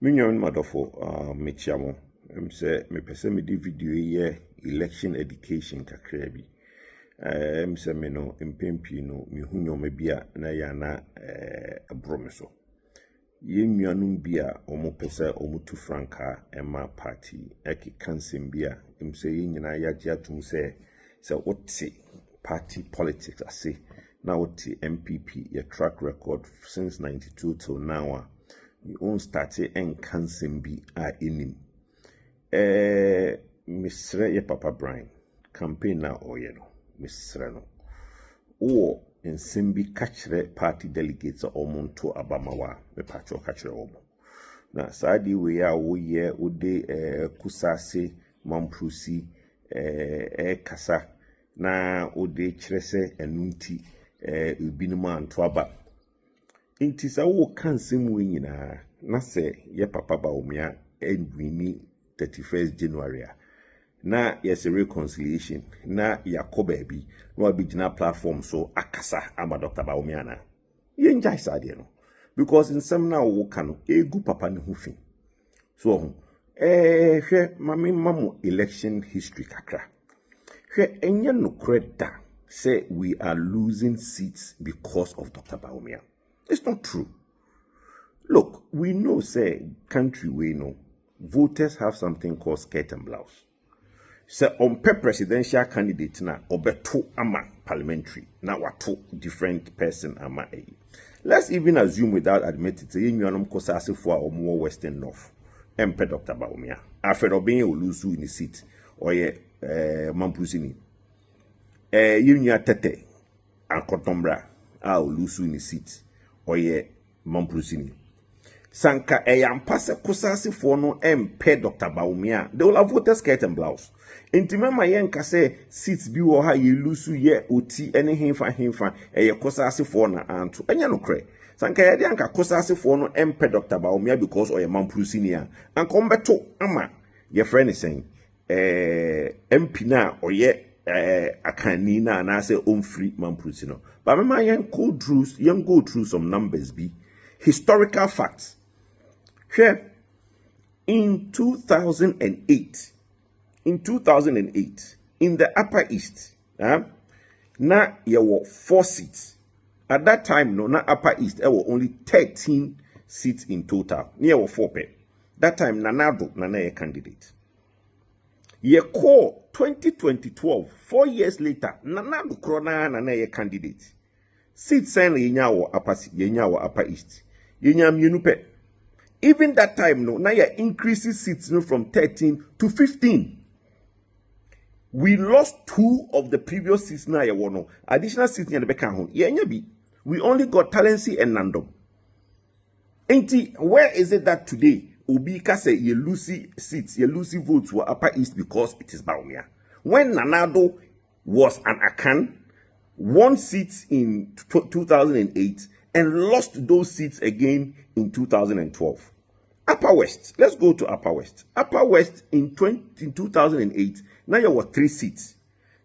Minyon Madofo, Michamo, say, me pese me di video ye election education kakrebi. Say, me no, impempi no, mi hunyo me bia na yana abromeso. Ye nyanum bia, omo pese omo tu franka, ema party, eki kansim bia, say, ye nyina ya tum say, what's party politics, I say, now what's MPP, your track record since 92 till now. You own started and cancer be in him. Mr. Ye Papa Brian campaign now or yellow, Miss Reno. Or in Simbi catchere party delegates or monto Abamawa, the patcho catcher omo. Now, Sadi we are ye ude kusase mamprusi kasa na ude chrese enunti ubinuma antwaba. Inti sa wo kansem we nyina na se ye papa ba omia enwini 31st January na yes a reconciliation na yakoba bi no abigina platform so akasa ama Dr. ba omia na ye njai sade no because in some na wo ka no egu papa ne ho fi so hwe mame mamu election history kakra hwe enye no kreda say we are losing seats because of Dr. Baumia. It's not true. Look, we know, say, country we know, voters have something called skirt and blouse. So, on per presidential candidate na, obeto ama parliamentary, na watu different person ama a. Let's even assume without admitting, say, you know, Nsafoah or more Western North, MP Dr. Baumia. After obeying Olusu in the seat, or ye, Mampusini. You tete, and Kotombra, Olusu in the seat. Oye Mamprusini. Sanka yampase kusasi for no MP Dr. Baumia. They will have voted skirt and blouse. Intimema yenka say seats bi wo ha ye lusu ye oti ene hemfa ye kusasi for na anto. Enya no kre. Sanka ye anka kusasi for no MP Dr. Baumia because oye Mamprusini a. Anka ombeto ama ye friend is saying MP na oye akani na na say free Mamprusino. But my young go through some numbers be historical facts. Here in 2008, in the Upper East, na there were 4 seats. At that time, no, na Upper East, there were only 13 seats in total. There were 4 pe. That time, Nanado, a candidate. Ye call 2012, 4 years later, Nanado Krona a candidate. Seats and yenyawo upper east. Yenyam yenupe. Even that time, no, now you increases seats no, from 13 to 15. We lost 2 of the previous seats now. No additional seats in the back home. We only got Talensi and Nando. Ain't where is it that today Ubika say you lose seats, you lose votes were upper east because it is Baumia. When Nanado was an Akan, won seats in 2008 and lost those seats again in 2012. Upper West, let's go to Upper West. Upper West in 2008, now you were 3 seats.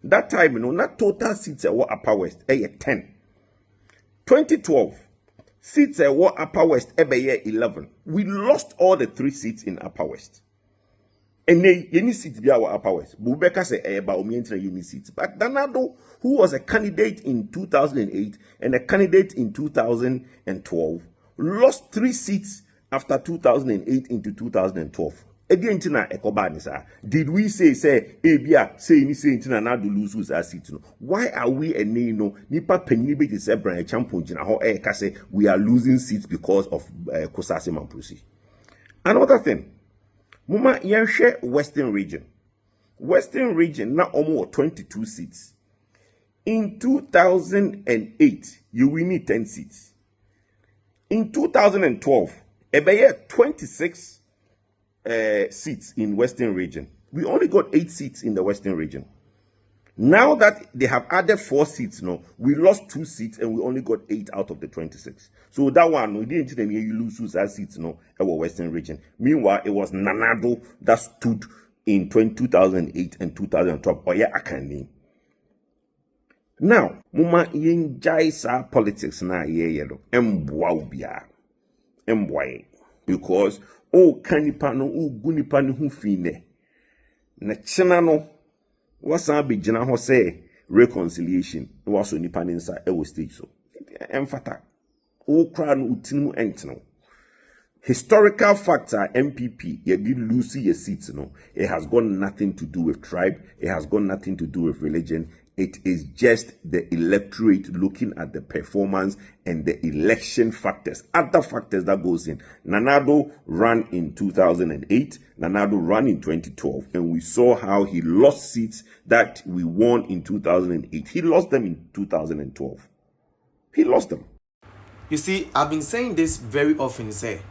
That time, you know, not total seats were Upper West, 10. 2012, seats were Upper West, 11. We lost all the 3 seats in Upper West. And any seat be our Upper West. Bubeka say about any seats. But Danado, who was a candidate in 2008 and a candidate in 2012, lost 3 seats after 2008 into 2012. Again, did we say Abia say any say na do lose our seats? Why are we a no nipa penny be say Brian Champion how say we are losing seats because of Kosase Mamprusi? Another thing. Muma yenshe Western region. Western region na almost 22 seats. In 2008, you will need 10 seats. In 2012, ebeye 26 seats in Western region. We only got 8 seats in the Western region. Now that they have added 4 seats, no, we lost 2 seats and we only got 8 out of the 26. So that one, we didn't tell them you lose that seats, no, our Western region. Meanwhile, it was Nanado that stood in 2008 and 2012. Oh yeah, I can name. Now, muma yenjai sa politics na ye yellow. Mbwa ubia. Mbwa. because oh kanipa no oh gunipa no hu fine na chena no wasan be gina ho say reconciliation no waso nipa ne nsa e wo stage so emfata o kra no utinu entino. Historical factor MPP you did lose your seats no, it has got nothing to do with tribe, it has got nothing to do with religion. It is just the electorate looking at the performance and the election factors, other factors that goes in. Nanado ran in 2008, Nanado ran in 2012, and we saw how he lost seats that we won in 2008. He lost them in 2012. He lost them. You see, I've been saying this very often, say,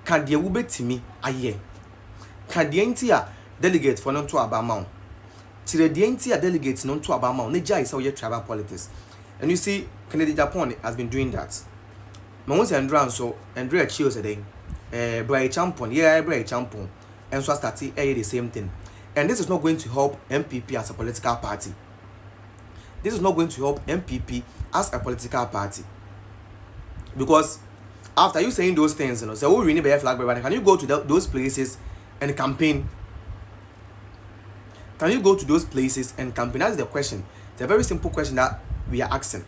can the ube to me aye? Can the entire delegate for non to Abamount? Chile the entire delegates non to Abamount, Neja is our tribal politics. And you see, Kennedy Japan has been doing that. Mons and Dran so Andrea Chios a day, Bray Champon, yeah, Bray Champon, and so starting the same thing. And this is not going to help MPP as a political party. This is not going to help MPP as a political party. Because after you saying those things, you know, so we really be a Flagbearer. Can you go to those places and campaign? Can you go to those places and campaign? That's the question. It's a very simple question that we are asking.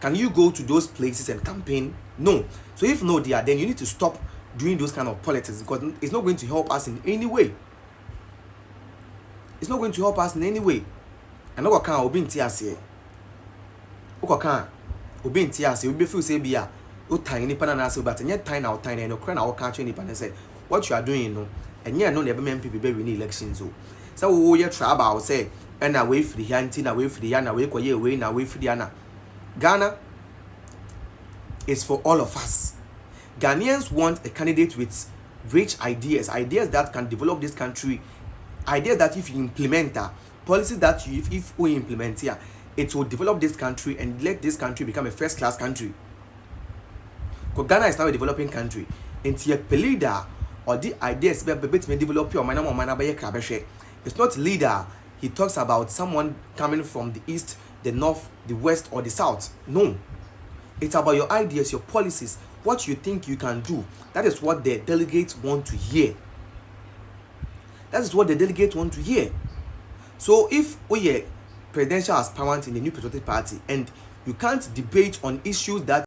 Can you go to those places and campaign? No. So if no, dear, then you need to stop doing those kind of politics because it's not going to help us in any way. It's not going to help us in any way. And no can obi ntiase. O kan obi ntiase, obi feel say bia o tiny nipa na say but nye tiny na o tiny no kra na o kan twe nipa na say what you are doing no enye no na be MPP be win elections o. So wo ye traba o say and na we free hanti na we free ya na we koye we na we free ya na. Ghana is for all of us. Ghanaians want a candidate with rich ideas that can develop this country, ideas that if you implement policies that you, if we implement here, it will develop this country and let this country become a first-class country. Because Ghana is now a developing country. And the leader or the ideas be develop your mind. It's not leader. He talks about someone coming from the east, the north, the west, or the south. No. It's about your ideas, your policies, what you think you can do. That is what the delegates want to hear. That is what the delegates want to hear. So if we are presidential aspirant in the new patriotic party and you can't debate on issues that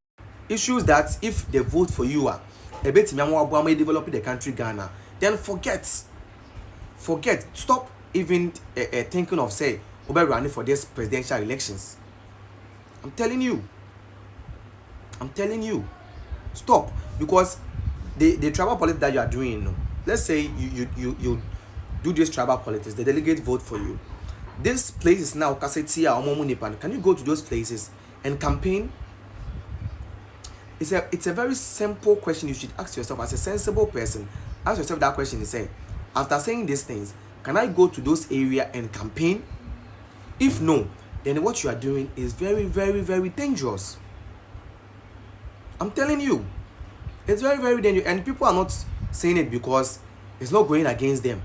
if they vote for you are a bit developing the country Ghana, then forget. Stop even thinking of say running for this presidential elections. I'm telling you. Stop, because the tribal politics that you are doing, no, let's say you do this tribal politics, the delegate vote for you. This place is now Kasetia or Momunipan. Can you go to those places and campaign? It's a very simple question you should ask yourself as a sensible person. Ask yourself that question and say, after saying these things, can I go to those areas and campaign? If no, then what you are doing is very, very, very dangerous. I'm telling you, it's very, very dangerous. And people are not saying it because it's not going against them.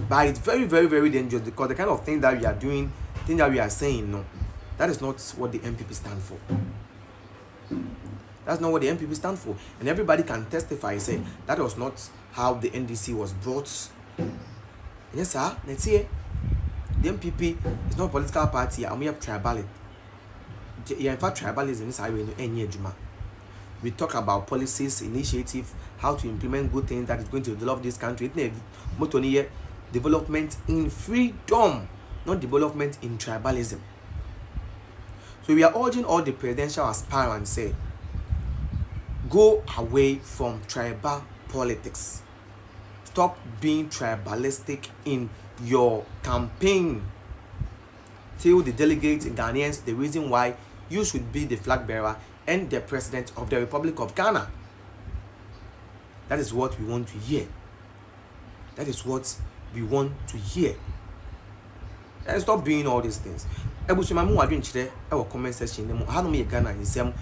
But it's very, very, very dangerous because the kind of thing that we are doing, thing that we are saying, no, that is not what the MPP stand for. That's not what the MPP stand for. And everybody can testify and say that was not how the NDC was brought. Yes, sir. Let's see. The MPP is not a political party, and we have tribalism. In fact, tribalism is how we know. We talk about policies, initiative, how to implement good things that is going to develop this country. Development in freedom, not development in tribalism. So we are urging all the presidential aspirants, say, go away from tribal politics. Stop being tribalistic in your campaign. Tell the delegates in Ghanaians the reason why you should be the flag bearer and the president of the Republic of Ghana. That is what we want to hear. That is what we want to hear. And stop doing all these things. Ebusumamu wadwen chire e wo comment section nemu. Hanom ye Ghana nsem